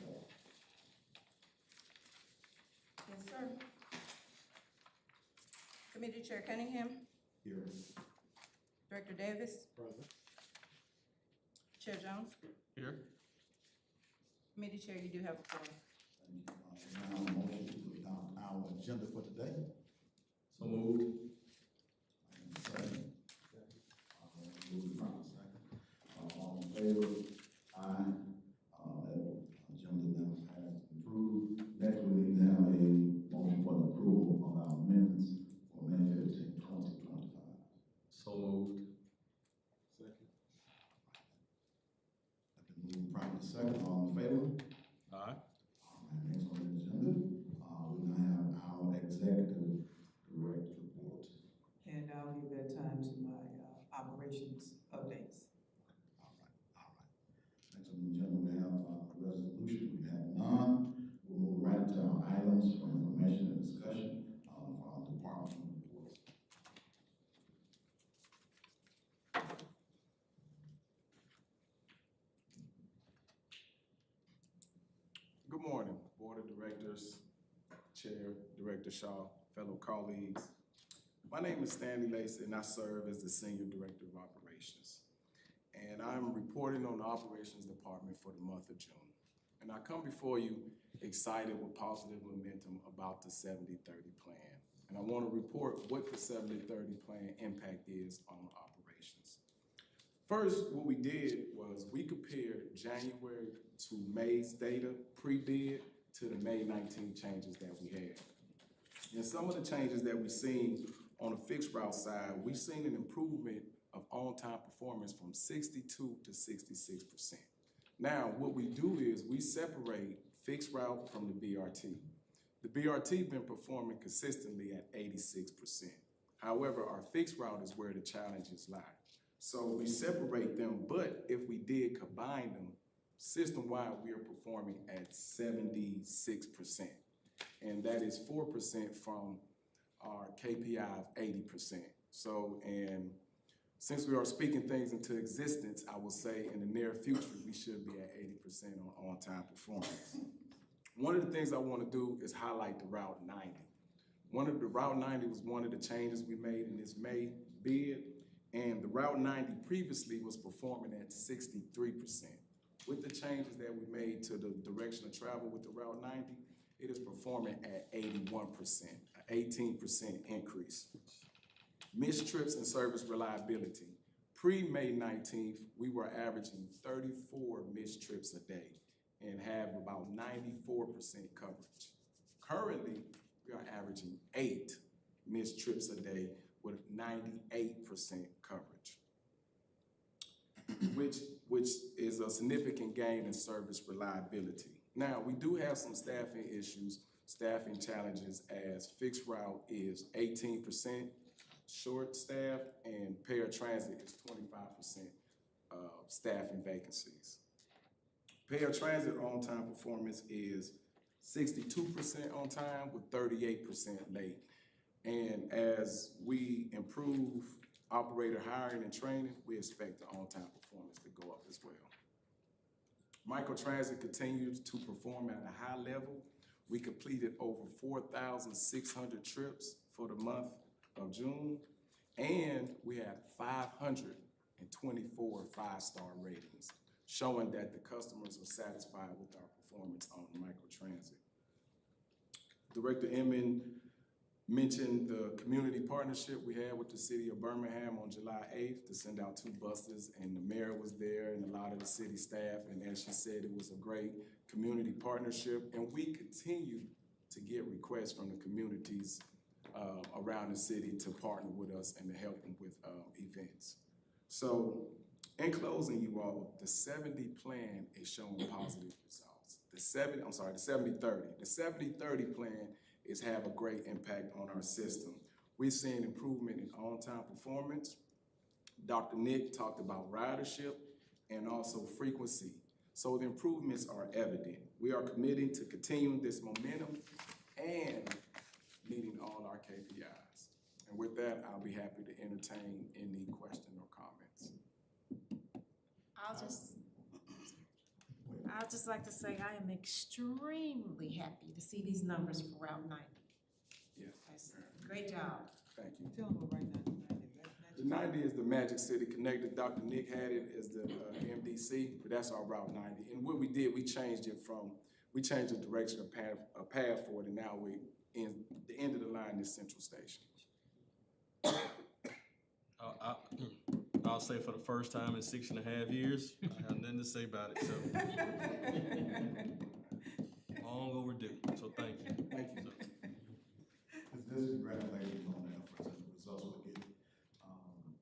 Yes, sir. Committee Chair Cunningham, Here. Director Davis, Present. Chair Jones. Here. Committee Chair, you do have a floor. Now, a motion to put down our agenda for today. So moved. Second. Moving from second. All in favor? Aye. That agenda now has approved. Next, we need to have a motion for the approval of our minutes for May 15, 2025. So moved. Second. Moving from second. All in favor? Aye. All right, next on the agenda, we now have our executive director report. And I'll leave that time to my operations updates. All right. Next on the agenda, we have a resolution. We have none. We'll move right into our items for information and discussion for our department reports. Good morning, Board of Directors, Chair, Director Shaw, fellow colleagues. My name is Stanley Lacey, and I serve as the Senior Director of Operations. And I'm reporting on the Operations Department for the month of June. And I come before you excited with positive momentum about the 70-30 plan. And I want to report what the 70-30 plan impact is on operations. First, what we did was we compared January to May's data, pre-bid, to the May 19 changes that we had. And some of the changes that we've seen on the fixed route side, we've seen an improvement of on-time performance from 62 to 66%. Now, what we do is we separate fixed route from the BRT. The BRT been performing consistently at 86%. However, our fixed route is where the challenges lie. So we separate them, but if we did combine them, system-wide, we are performing at 76%. And that is 4% from our KPI of 80%. So, and since we are speaking things into existence, I will say in the near future, we should be at 80% on on-time performance. One of the things I want to do is highlight the Route 90. The Route 90 was one of the changes we made in this May bid, and the Route 90 previously was performing at 63%. With the changes that we made to the direction of travel with the Route 90, it is performing at 81%, an 18% increase. Missed trips and service reliability. Pre-May 19th, we were averaging 34 missed trips a day and have about 94% coverage. Currently, we are averaging 8 missed trips a day with 98% coverage, which is a significant gain in service reliability. Now, we do have some staffing issues, staffing challenges, as fixed route is 18% short staff and paratransit is 25% staffing vacancies. Paratransit on-time performance is 62% on time with 38% late. And as we improve operator hiring and training, we expect the on-time performance to go up as well. Microtransit continues to perform at a high level. We completed over 4,600 trips for the month of June, and we had 524 five-star ratings, showing that the customers are satisfied with our performance on microtransit. Director Inman mentioned the community partnership we had with the city of Birmingham on July 8th to send out 2 buses, and the mayor was there and a lot of the city staff, and as she said, it was a great community partnership, and we continue to get requests from the communities around the city to partner with us and to help them with events. So, in closing, you all, the 70 plan is showing positive results. The 70-30. The 70-30 plan is have a great impact on our system. We're seeing improvement in on-time performance. Dr. Nick talked about ridership and also frequency. So the improvements are evident. We are committing to continuing this momentum and meeting all our KPIs. And with that, I'll be happy to entertain any questions or comments. I'd just like to say I am extremely happy to see these numbers for Route 90. Yes. Great job. Thank you. Tell them what right now. The 90 is the Magic City Connector. Dr. Nick had it as the MDC, but that's our Route 90. And what we did, we changed the direction of path for it, and now we in the end of the line is Central Station. I'll say for the first time in 6.5 years, I have nothing to say about it, so. Long overdue, so thank you. Thank you, sir. This congratulations on the efforts and the results we're getting.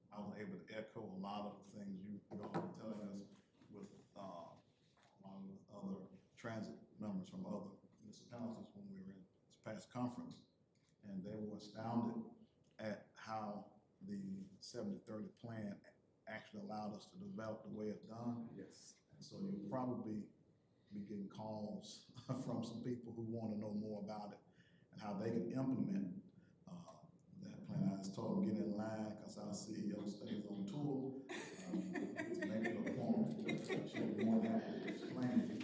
I was able to echo a lot of the things you all were telling us with along with other transit members from other municipalities when we were in this past conference, and they were astounded at how the 70-30 plan actually allowed us to develop the way it's done. Yes. And so you'll probably be getting calls from some people who want to know more about it and how they can implement that plan. I just told them get in line because our CEO stays on tour. It's making a point. She'll be more than happy to explain.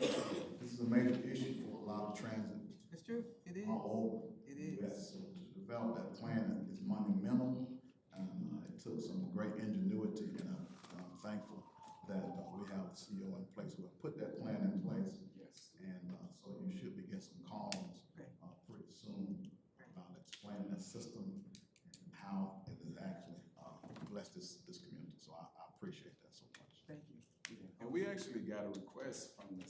This is a major issue for a lot of transit. It's true, it is. All over. It is. Yes, so to develop that plan is monumental, and it took some great ingenuity, and I'm thankful that we have the CEO in place who have put that plan in place. Yes. And so you should be getting some calls pretty soon about explaining that system and how it has actually blessed this community. So I appreciate that so much. Thank you. And we actually got a request from the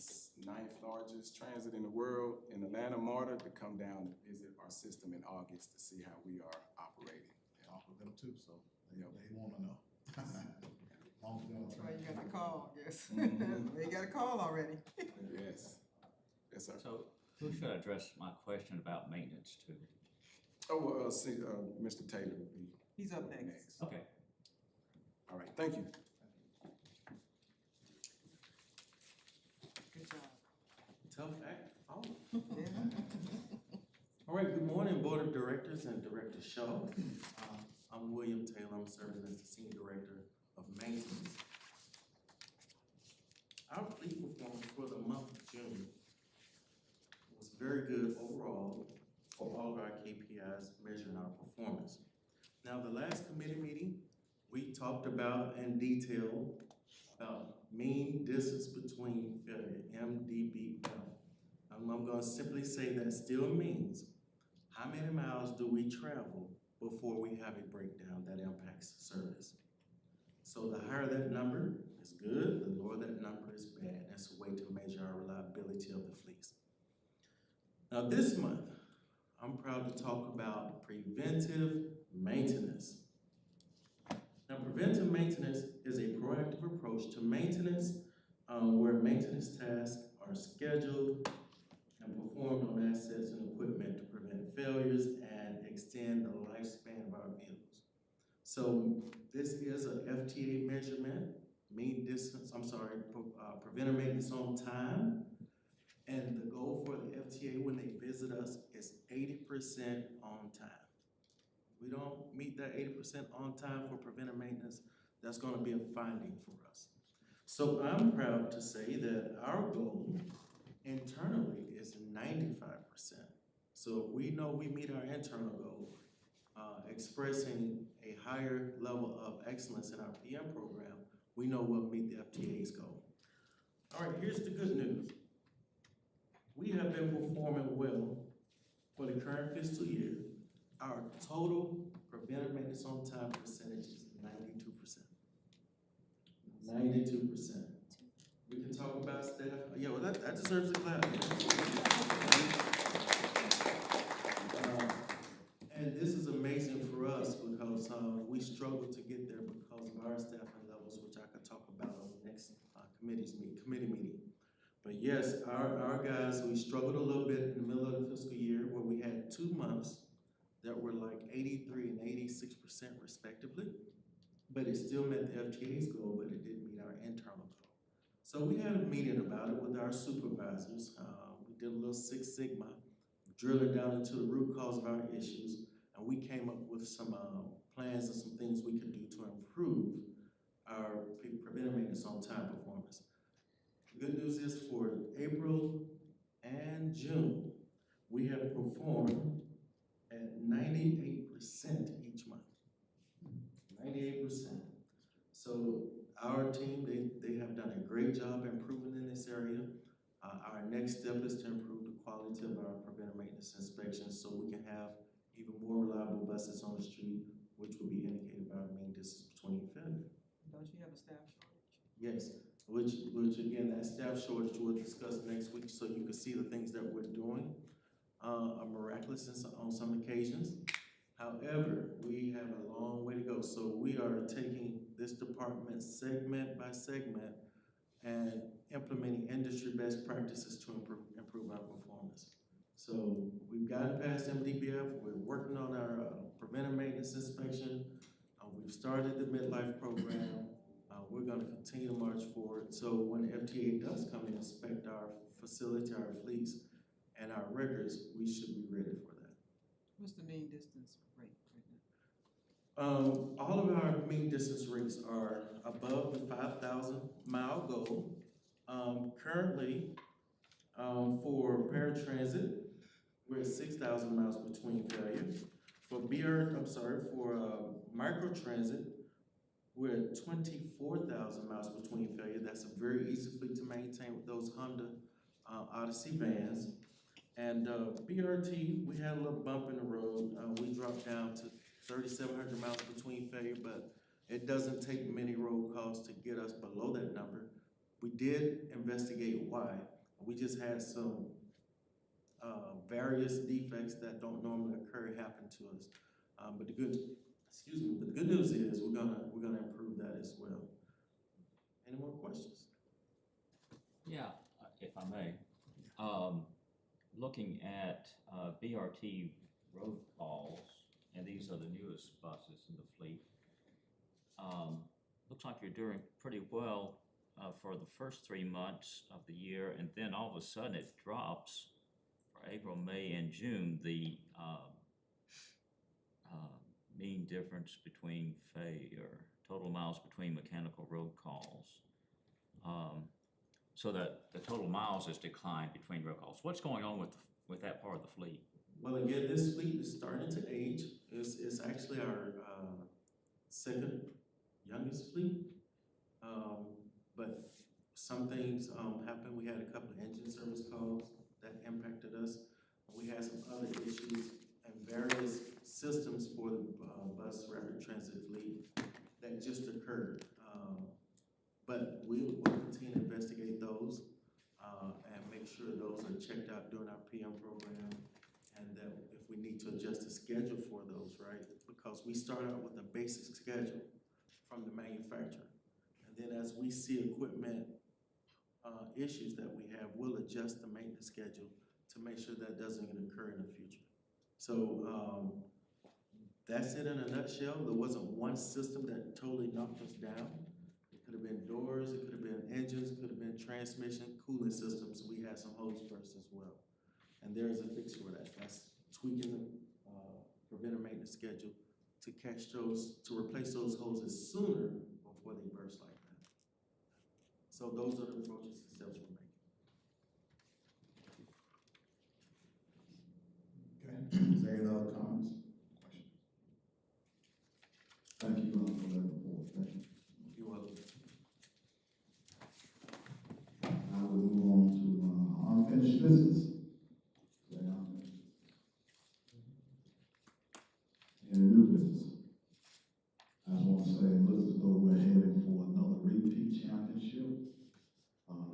9th largest transit in the world in Atlanta, MARTA, to come down and visit our system in August to see how we are operating. Talk with them too, so they want to know. That's why you got the call, yes. Mhm. You got a call already. Yes. Yes, sir. So who should I address my question about maintenance to? Oh, well, see, Mr. Taylor will be He's up next. Okay. all right, thank you. Good job. Tough act to follow. Yeah. All right, good morning, Board of Directors and Director Shaw. I'm William Taylor, I'm serving as the Senior Director of Maintenance. Our fleet performance for the month of June was very good overall for all of our KPIs measuring our performance. Now, the last committee meeting, we talked about in detail about mean distance between failure, MDBF. I'm gonna simply say that still means how many miles do we travel before we have a breakdown that impacts service? So the higher that number is good, the lower that number is bad. That's a way to measure our reliability of the fleets. Now this month, I'm proud to talk about preventive maintenance. Now preventive maintenance is a proactive approach to maintenance where maintenance tasks are scheduled and performed on assets and equipment to prevent failures and extend the lifespan of our vehicles. So this is an FTA measurement, preventive maintenance on time. And the goal for the FTA when they visit us is 80% on time. If we don't meet that 80% on time for preventive maintenance, that's gonna be a finding for us. So I'm proud to say that our goal internally is 95%. So if we know we meet our internal goal, expressing a higher level of excellence in our PM program, we know we'll meet the FTA's goal. All right, here's the good news. We have been performing well for the current fiscal year. Our total preventive maintenance on time percentage is 92%. 92%. We can talk about staff. Yeah, well, that deserves a clap. And this is amazing for us because we struggle to get there because of our staffing levels, which I could talk about on the next committee meeting. But yes, our guys, we struggled a little bit in the middle of the fiscal year where we had 2 months that were like 83 and 86% respectively. But it still met the FTA's goal, but it didn't meet our internal goal. So we had a meeting about it with our supervisors. We did a little Six Sigma, drilling down into the root cause of our issues, and we came up with some plans and some things we could do to improve our preventive maintenance on time performance. The good news is for April and June, we have performed at 98% each month. 98%. So our team, they have done a great job improving in this area. Our next step is to improve the quality of our preventive maintenance inspections so we can have even more reliable buses on the street, which will be indicated by our mean distance between failure. Don't you have a staff shortage? Yes, which again, that staff shortage we'll discuss next week so you can see the things that we're doing are miraculous on some occasions. However, we have a long way to go. So we are taking this department segment by segment and implementing industry best practices to improve our performance. So we've gotten past MDBF, we're working on our preventive maintenance inspection. We've started the midlife program. We're gonna continue to march forward. So when the FTA does come and inspect our facility, our fleets, and our records, we should be ready for that. What's the mean distance rate right now? All of our mean distance rates are above the 5,000 mile goal. Currently, for paratransit, we're at 6,000 miles between failure. For microtransit, we're at 24,000 miles between failure. That's a very easy fleet to maintain with those Honda Odyssey vans. And BRT, we had a little bump in the road. We dropped down to 3,700 miles between failure, but it doesn't take many road calls to get us below that number. We did investigate why. We just had some various defects that don't normally occur happen to us. But the good, excuse me, but the good news is we're gonna improve that as well. Any more questions? Yeah, if I may. Looking at BRT road calls, and these are the newest buses in the fleet, looks like you're doing pretty well for the first 3 months of the year, and then all of a sudden it drops for April, May, and June, the mean difference between or total miles between mechanical road calls. So that the total miles has declined between road calls. What's going on with that part of the fleet? Well, again, this fleet is starting to age. It's actually our second youngest fleet. But some things happened. We had a couple of engine service calls that impacted us. We had some other issues and various systems for the bus rapid transit fleet that just occurred. But we'll continue to investigate those and make sure those are checked out during our PM program, and that if we need to adjust the schedule for those, right? Because we start out with a basic schedule from the manufacturer. And then as we see equipment issues that we have, we'll adjust the maintenance schedule to make sure that doesn't occur in the future. So that's it in a nutshell. There wasn't one system that totally knocked us down. It could have been doors, it could have been engines, it could have been transmission, cooling systems. We had some hose bursts as well. And there is a fix for that. That's tweaking the preventive maintenance schedule to catch those, to replace those hoses sooner before they burst like that. So those are the approaches and steps we're making. Okay, is there any other comments, questions? Thank you for that report. Thank you. You're welcome. Now we'll move on to unfinished business. Is there any unfinished business? Any new business? I just want to say, it looks as though we're heading for another repeat championship.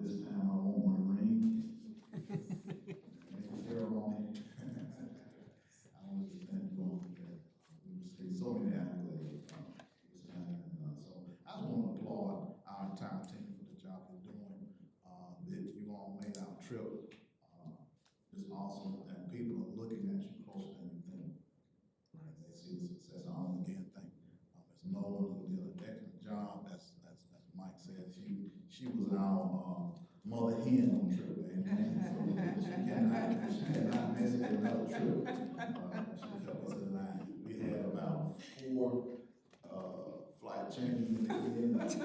This time I won't want to ring. Ceremony. I want to thank you all for that. We received so many accolades this time. So I just want to applaud our entire team for the job they're doing. That you all made our trip. It's awesome, and people are looking at you closer than you think. Right? They see the success. I want to again thank Ms. Nolan, who did an excellent job. That's Mike said. She was our mother hen on the trip. Amen. So she cannot miss another trip. She kept us in line. We had about 4 flight changes in the end. She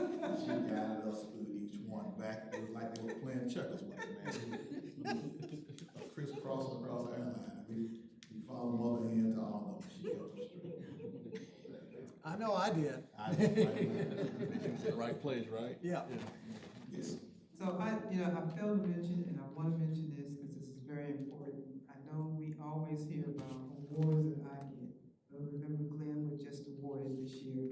guided us through each one back. It was like they were playing checkers with it, man. Crisscrossing across our line. We followed mother hen to all of them. She kept us straight. I know I did. The right place, right? Yeah. Yes. So I failed to mention, and I want to mention this because this is very important. I know we always hear about awards that I get. Remember Glenn was just awarded this year.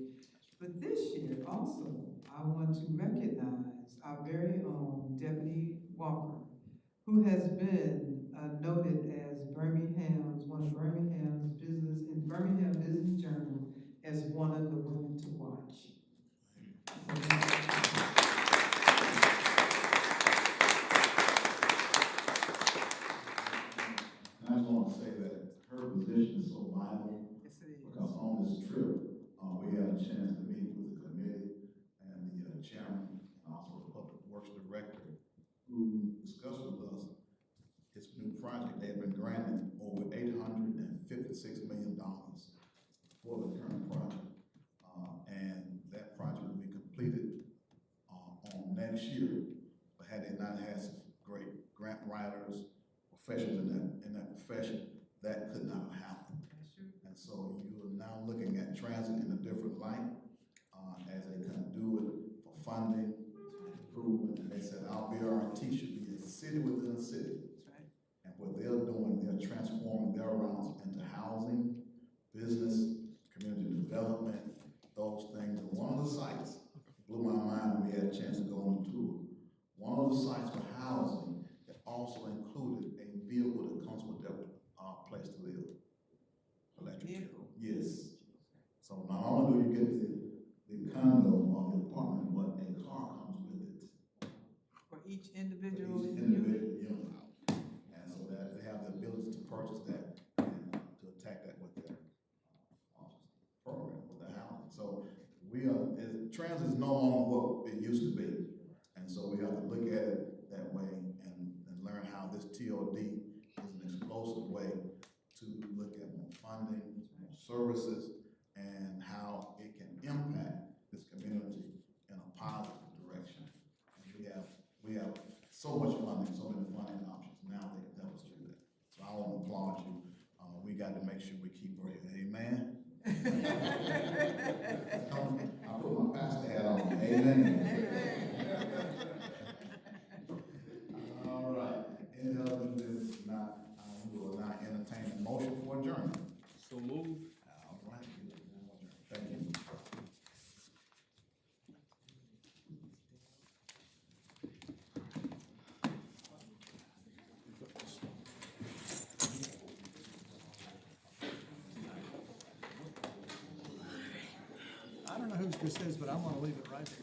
But this year also, I want to recognize our very own Deputy Walker, who has been noted as one of Birmingham's Birmingham Business Journal as one of the women to watch. I just want to say that her position is so vital. Yes, it is. Because on this trip, we had a chance to meet with the committee and the chairman, and also the public works director, who discussed with us his new project. They have been granted over $856 million for the current project. And that project will be completed on next year. But had they not had some great grant writers, professionals in that profession, that could not have happened. And so you are now looking at transit in a different light as they kind of do it for funding, improvement. And they said our BRT should be a city within a city. And what they're doing, they're transforming their routes into housing, business, community development, those things. And one of the sites blew my mind when we had a chance to go on a tour. One of the sites for housing that also included a vehicle that comes with their place to live. Electric vehicle. Yes. So not only do you get the condo or the apartment, but a car comes with it. For each individual For each unit? individual unit. And so that they have the ability to purchase that and to attack that with their program, with their housing. So transit is no longer what it used to be. And so we have to look at it that way and learn how this TOD is an explosive way to look at more funding, more services, and how it can impact this community in a positive direction. And we have so much funding, so many funding options now that can help us do that. So I want to applaud you. We got to make sure we keep working. Amen. I put my pastor hat on. Amen. All right. Any other business? Not, we will now entertain a motion for adjournment. So moved. All right. Thank you. I don't know whose this is, but I'm gonna leave it right there.